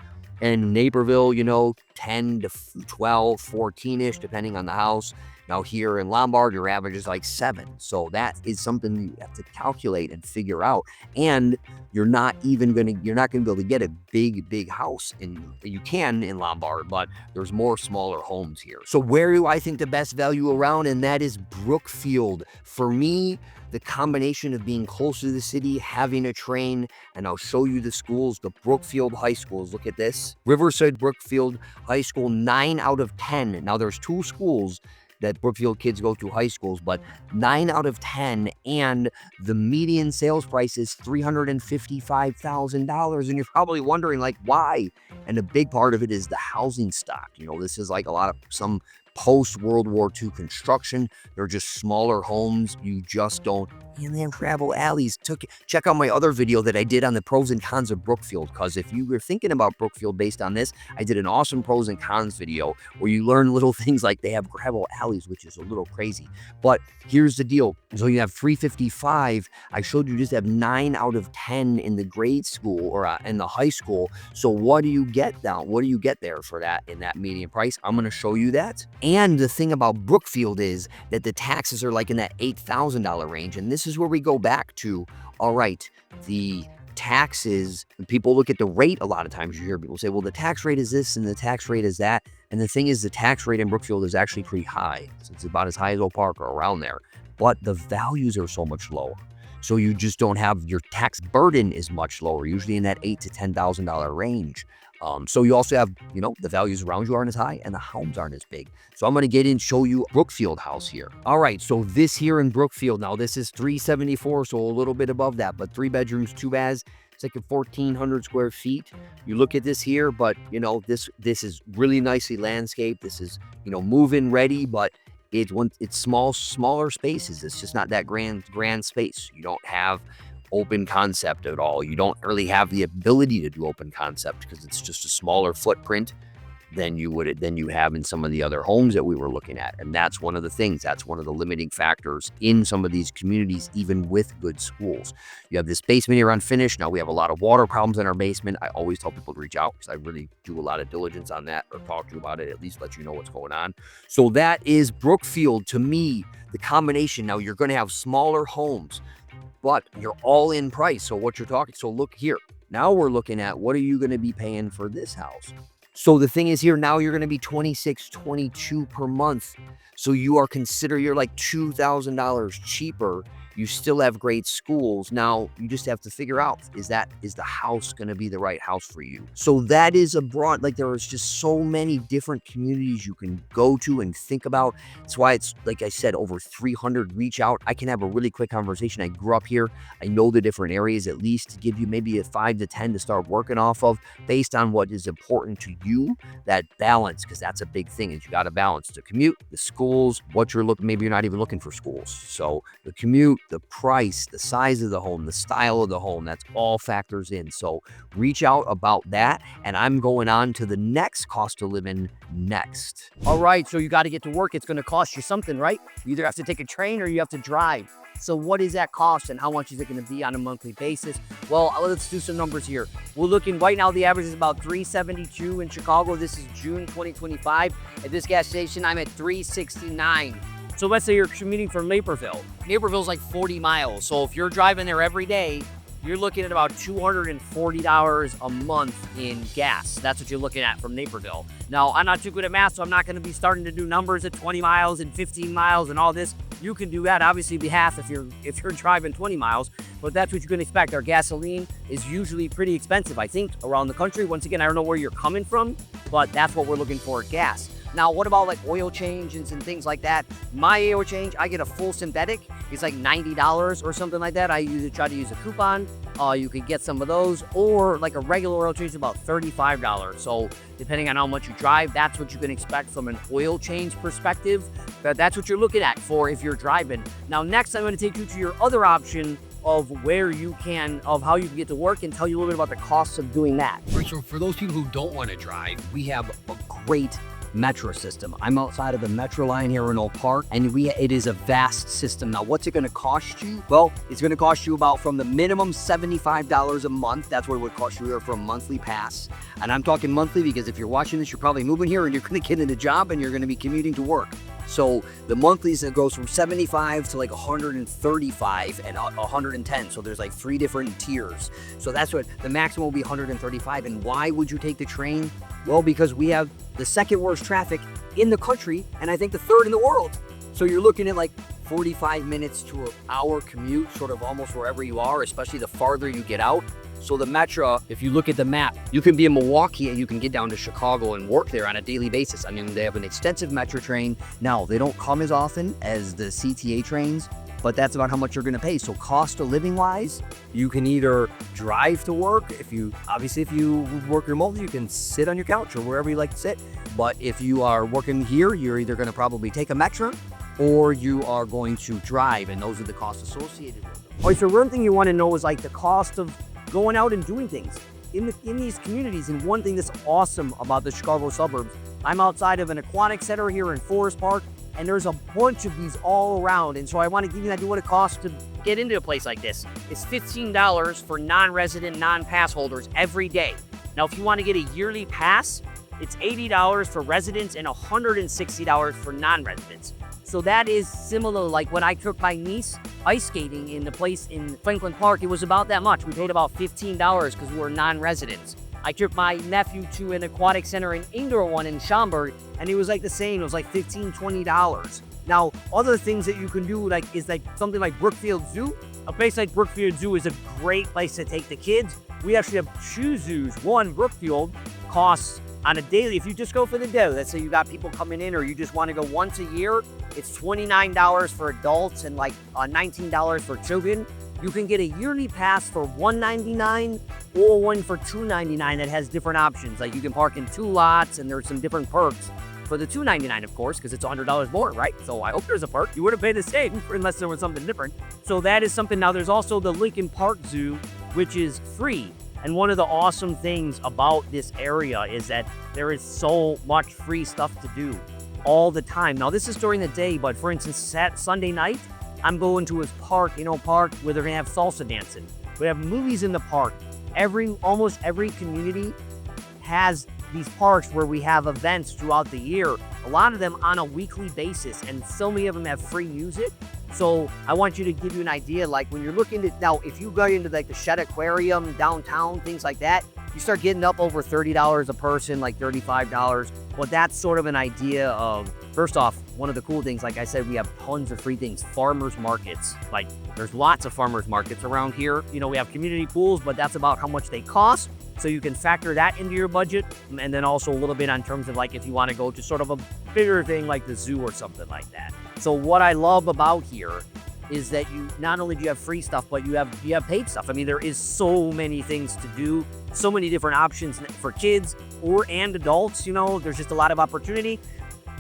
And Naperville, 10 to 12, 14-ish, depending on the house. Now here in Lombard, your average is like 7. So that is something you have to calculate and figure out. And you're not going to be able to get a big house. You can in Lombard, but there's more smaller homes here. So where do I think the best value around? And that is Brookfield. For me, the combination of being close to the city, having a train, and I'll show you the schools, the Brookfield high schools. Look at this. Riverside Brookfield High School, 9 out of 10. Now there's 2 schools that Brookfield kids go to high schools, but 9 out of 10, and the median sales price is $355,000. And you're probably wondering, like, why? And a big part of it is the housing stock. This is like some post-World War II construction. They're just smaller homes. You just don't. And they have gravel alleys. Check out my other video that I did on the pros and cons of Brookfield, because if you were thinking about Brookfield based on this, I did an awesome pros and cons video where you learn little things like they have gravel alleys, which is a little crazy. But here's the deal. So you have 355. I showed you just have 9 out of 10 in the grade school or in the high school. So what do you get down? What do you get there for that in that median price? I'm going to show you that. And the thing about Brookfield is that the taxes are like in that $8,000 range. And this is where we go back to, all right, the taxes. People look at the rate a lot of times. You hear people say, well, the tax rate is this and the tax rate is that. And the thing is, the tax rate in Brookfield is actually pretty high. So it's about as high as Oak Park or around there. But the values are so much lower. So you just don't have, your tax burden is much lower, usually in that $8,000 to $10,000 range. So you also have, the values around you aren't as high and the homes aren't as big. So I'm going to get in and show you Brookfield house here. All right. So this here in Brookfield, now this is 374. So a little bit above that, but 3 bedrooms, 2 baths. It's like 1,400 square feet. You look at this here, but this is really nicely landscaped. This is, move-in ready, but it's smaller spaces. It's just not that grand space. You don't have open concept at all. You don't really have the ability to do open concept because it's just a smaller footprint than you have in some of the other homes that we were looking at. And that's one of the things. That's one of the limiting factors in some of these communities, even with good schools. You have this basement here unfinished. Now we have a lot of water problems in our basement. I always tell people to reach out because I really do a lot of diligence on that, or talk to you about it, at least let you know what's going on. So that is Brookfield to me, the combination. Now you're going to have smaller homes. but you're all in price. So what you're talking, so look here. Now we're looking at what are you going to be paying for this house? So the thing is here, now you're going to be 26, 22 per month. So you're like $2,000 cheaper. You still have great schools. Now you just have to figure out, is the house going to be the right house for you? So that is a broad, like there is just so many different communities you can go to and think about. That's why it's, like I said, over 300. Reach out. I can have a really quick conversation. I grew up here. I know the different areas at least to give you maybe a 5 to 10 to start working off of based on what is important to you. That balance, because that's a big thing, is you got to balance the commute, the schools, what you're looking, maybe you're not even looking for schools. So the commute, the price, the size of the home, the style of the home, that's all factors in. So reach out about that. And I'm going on to the next cost of living next. All right, so you got to get to work. It's going to cost you something, right? You either have to take a train or you have to drive. So what is that cost and how much is it going to be on a monthly basis? Well, let's do some numbers here. We're looking right now, the average is about $3.72 in Chicago. This is June 2025. At this gas station, I'm at $3.69. So let's say you're commuting from Naperville. Naperville's like 40 miles. So if you're driving there every day, you're looking at about $240 a month in gas. That's what you're looking at from Naperville. Now, I'm not too good at math, so I'm not going to be starting to do numbers at 20 miles and 15 miles and all this. You can do that, obviously, be half if you're driving 20 miles, but that's what you can expect. Our gasoline is usually pretty expensive, I think, around the country. Once again, I don't know where you're coming from, but that's what we're looking for at gas. Now, what about like oil changes and things like that? My oil change, I get a full synthetic. It's like $90 or something like that. I usually try to use a coupon. You could get some of those, or like a regular oil change is about $35. So depending on how much you drive, that's what you can expect from an oil change perspective. But that's what you're looking at for if you're driving. Now, next, I'm going to take you to your other option of how you can get to work and tell you a little bit about the costs of doing that. So for those people who don't want to drive, we have a great metro system. I'm outside of the metro line here in Oak Park, and it is a vast system. Now, what's it going to cost you? Well, it's going to cost you about from the minimum $75 a month. That's what it would cost you here for a monthly pass. And I'm talking monthly because if you're watching this, you're probably moving here and you're going to get in a job and you're going to be commuting to work. So the monthlies, it goes from 75 to like 135 and 110. So there's like 3 different tiers. So that's what the maximum will be, 135. And why would you take the train? Well, because we have the second worst traffic in the country, and I think the third in the world. So you're looking at like 45 minutes to an hour commute, sort of almost wherever you are, especially the farther you get out. So the metro, if you look at the map, you can be in Milwaukee and you can get down to Chicago and work there on a daily basis. I mean, they have an extensive metro train. Now, they don't come as often as the CTA trains, but that's about how much you're going to pay. So cost of living wise, you can either drive to work. If you work remotely, you can sit on your couch or wherever you like to sit. But if you are working here, you're either going to probably take a metro or you are going to drive, and those are the costs associated with them. All right, so one thing you want to know is like the cost of going out and doing things in these communities. And one thing that's awesome about the Chicago suburbs, I'm outside of an aquatic center here in Forest Park, and there's a bunch of these all around. And so I want to give you an idea what it costs to get into a place like this. It's $15 for non-resident, non-pass holders every day. Now, if you want to get a yearly pass, it's $80 for residents and $160 for non-residents. So that is similar, like when I took my niece ice skating in the place in Franklin Park, it was about that much. We paid about $15 because we were non-residents. I took my nephew to an aquatic center, an indoor one in Schaumburg, and it was like the same. It was like $15, $20. Now, other things that you can do is something like Brookfield Zoo. A place like Brookfield Zoo is a great place to take the kids. We actually have 2 zoos. One, Brookfield, costs on a daily, if you just go for the day, let's say you got people coming in or you just want to go once a year, it's $29 for adults and like $19 for children. You can get a yearly pass for $199 or one for $299 that has different options. Like you can park in 2 lots and there's some different perks. For the $299, of course, because it's $100 more, right? So I hope there's a perk. You would have paid the same unless there was something different. So that is something. Now there's also the Lincoln Park Zoo, which is free. And one of the awesome things about this area is that there is so much free stuff to do all the time. Now, this is during the day, but for instance, Sunday night, I'm going to his park, park where they're gonna have salsa dancing. We have movies in the park. Almost every community has these parks where we have events throughout the year, a lot of them on a weekly basis, and so many of them have free music. So I want you to give you an idea, like when you're looking at, now if you go into like the Shed Aquarium downtown, things like that, you start getting up over $30 a person, like $35. Well, that's sort of an idea of, first off, one of the cool things, like I said, we have tons of free things. Farmers markets, like there's lots of farmers markets around here. You know, we have community pools, but that's about how much they cost. So you can factor that into your budget. And then also a little bit on terms of like if you want to go to sort of a bigger thing like the zoo or something like that. So what I love about here is that you not only do you have free stuff, but you have paid stuff. I mean, there is so many things to do, so many different options for kids and adults. You know, there's just a lot of opportunity.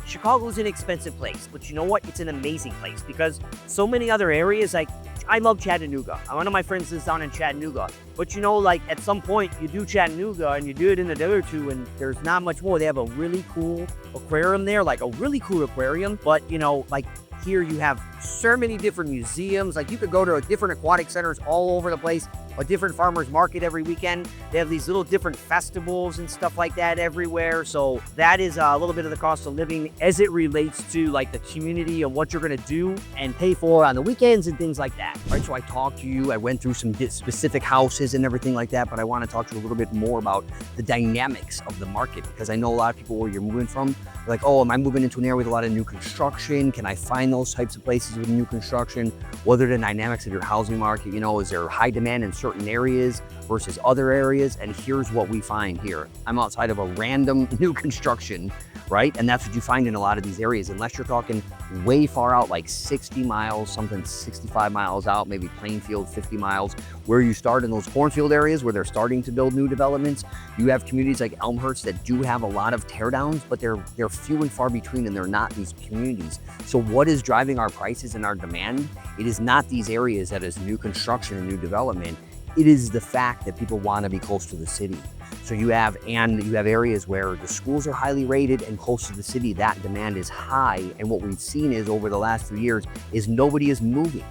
Chicago's an expensive place, but you know what? It's an amazing place because so many other areas, like I love Chattanooga. One of my friends lives down in Chattanooga, but you know, like at some point you do Chattanooga and you do it in a day or two and there's not much more. They have a really cool aquarium there, like a really cool aquarium, but you know, like here you have so many different museums. Like you could go to different aquatic centers all over the place, a different farmer's market every weekend. They have these little different festivals and stuff like that everywhere. So that is a little bit of the cost of living as it relates to like the community and what you're gonna do and pay for on the weekends and things like that. All right, so I talked to you, I went through some specific houses and everything like that, but I wanna talk to you a little bit more about the dynamics of the market, because I know a lot of people where you're moving from, they're like, oh, am I moving into an area with a lot of new construction? Can I find those types of places with new construction? What are the dynamics of your housing market? You know, is there high demand in certain areas versus other areas? And here's what we find here. I'm outside of a random new construction, right? And that's what you find in a lot of these areas, unless you're talking way far out, like 60 miles, something 65 miles out, maybe Plainfield, 50 miles, where you start in those cornfield areas where they're starting to build new developments. You have communities like Elmhurst that do have a lot of teardowns, but they're few and far between, and they're not these communities. So what is driving our prices and our demand? It is not these areas that is new construction and new development. It is the fact that people want to be close to the city. So you have areas where the schools are highly rated and close to the city, that demand is high. And what we've seen is over the last few years is nobody is moving,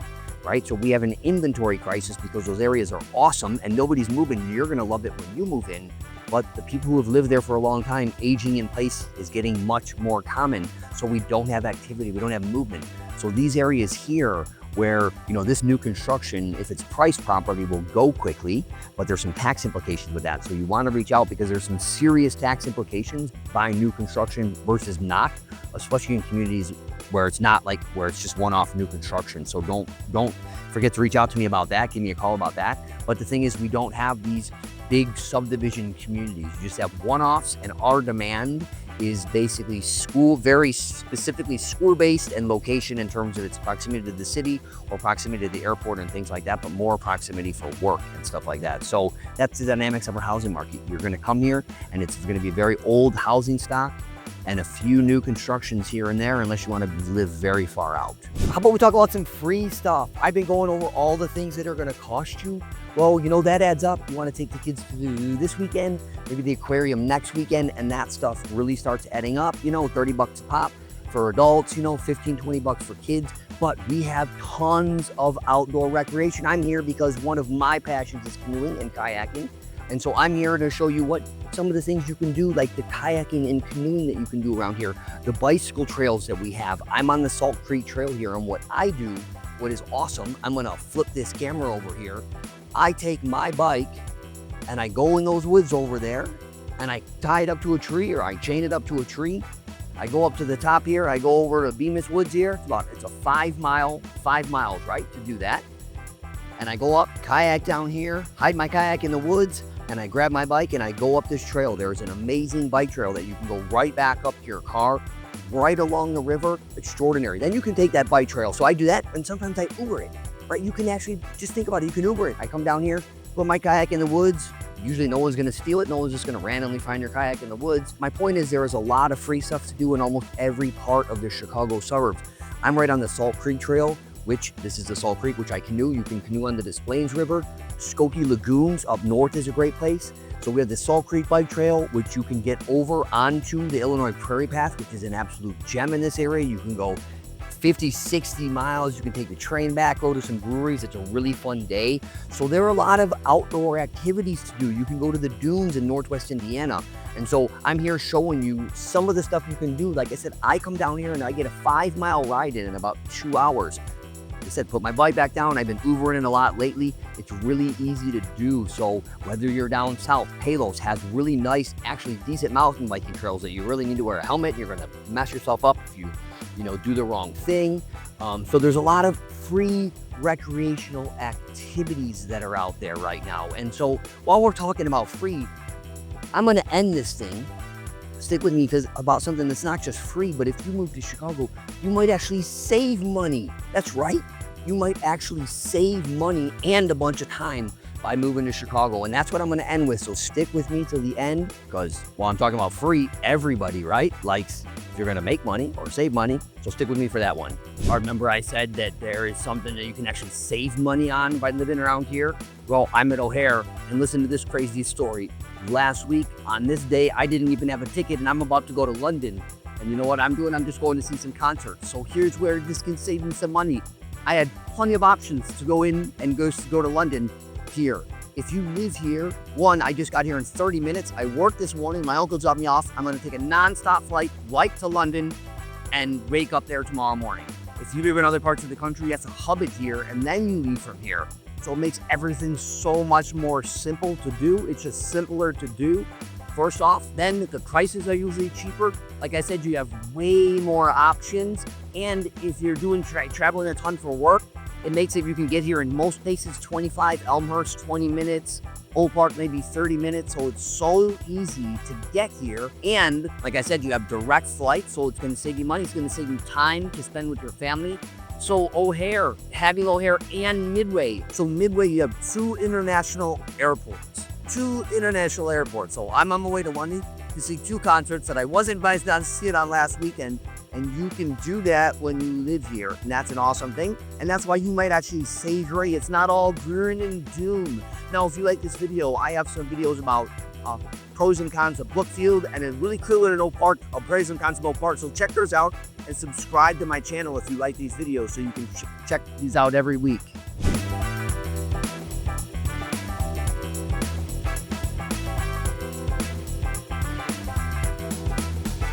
right? So we have an inventory crisis because those areas are awesome and nobody's moving. You're gonna love it when you move in. But the people who have lived there for a long time, aging in place is getting much more common. So we don't have activity, we don't have movement. So these areas here where, you know, this new construction, if it's priced properly, will go quickly, but there's some tax implications with that. So you want to reach out because there's some serious tax implications buying new construction versus not, especially in communities where it's not like where it's just one-off new construction. So don't forget to reach out to me about that. Give me a call about that. But the thing is, we don't have these big subdivision communities. You just have one-offs, and our demand is basically very specifically school-based and location in terms of its proximity to the city or proximity to the airport and things like that, but more proximity for work and stuff like that. So that's the dynamics of our housing market. You're gonna come here and it's gonna be a very old housing stock and a few new constructions here and there, unless you want to live very far out. How about we talk about some free stuff? I've been going over all the things that are going to cost you. Well, you know, that adds up. You want to take the kids to the zoo this weekend, maybe the aquarium next weekend, and that stuff really starts adding up. You know, 30 bucks a pop for adults, you know, 15, 20 bucks for kids. But we have tons of outdoor recreation. I'm here because one of my passions is canoeing and kayaking. And so I'm here to show you what some of the things you can do, like the kayaking and canoeing that you can do around here, the bicycle trails that we have. I'm on the Salt Creek Trail here, and what I do, what is awesome, I'm gonna flip this camera over here. I take my bike and I go in those woods over there and I tie it up to a tree, or I chain it up to a tree. I go up to the top here, I go over to Bemis Woods here. It's a 5 miles, right, to do that. And I go up, kayak down here, hide my kayak in the woods, and I grab my bike and I go up this trail. There's an amazing bike trail that you can go right back up to your car, right along the river. Extraordinary. Then you can take that bike trail. So I do that, and sometimes I Uber it, right? You can actually just think about it. You can Uber it. I come down here, put my kayak in the woods. Usually no one's gonna steal it. No one's just gonna randomly find your kayak in the woods. My point is, there is a lot of free stuff to do in almost every part of the Chicago suburbs. I'm right on the Salt Creek Trail, which this is the Salt Creek, which I canoe. You can canoe on the Des Plaines River. Skokie Lagoons up north is a great place. So we have the Salt Creek Bike Trail, which you can get over onto the Illinois Prairie Path, which is an absolute gem in this area. You can go 50, 60 miles. You can take the train back, go to some breweries. It's a really fun day. So there are a lot of outdoor activities to do. You can go to the dunes in Northwest Indiana. And so I'm here showing you some of the stuff you can do. Like I said, I come down here and I get a 5-mile ride in about 2 hours. Like I said, put my bike back down. I've been Ubering in a lot lately. It's really easy to do. So whether you're down south, Palos has really nice, actually decent mountain biking trails that you really need to wear a helmet. You're gonna mess yourself up if you do the wrong thing. So there's a lot of free recreational activities that are out there right now. And so while we're talking about free, I'm gonna end this thing. Stick with me about something that's not just free, but if you move to Chicago, you might actually save money. That's right. You might actually save money and a bunch of time by moving to Chicago. And that's what I'm gonna end with. So stick with me till the end, because while I'm talking about free, everybody, right, likes if you're gonna make money or save money. So stick with me for that one. Remember I said that there is something that you can actually save money on by living around here? Well, I'm at O'Hare, and listen to this crazy story. Last week, on this day, I didn't even have a ticket, and I'm about to go to London. And you know what I'm doing? I'm just going to see some concerts. So here's where this can save me some money. I had plenty of options to go in and go to London here. If you live here, one, I just got here in 30 minutes. I worked this morning. My uncle dropped me off. I'm going to take a non-stop flight right to London and wake up there tomorrow morning. If you live in other parts of the country, you have to hub it here, and then you leave from here. So it makes everything so much more simple to do. It's just simpler to do. First off, then the prices are usually cheaper. Like I said, you have way more options. And if you're doing traveling a ton for work, it makes it you can get here in most places 25, Elmhurst 20 minutes, Old Park maybe 30 minutes. So it's so easy to get here. And like I said, you have direct flights, so it's going to save you money. It's going to save you time to spend with your family. So O'Hare, having O'Hare and Midway. So Midway, you have 2 international airports. 2 international airports. So I'm on my way to London to see 2 concerts that I wasn't invited to see it on last weekend. And you can do that when you live here. And that's an awesome thing. And that's why you might actually save your money. It's not all gloom and doom. Now, if you like this video, I have some videos about pros and cons of Brookfield and a really cool in Oak Park, pros and cons of Oak Park. So check those out and subscribe to my channel if you like these videos so you can check these out every week.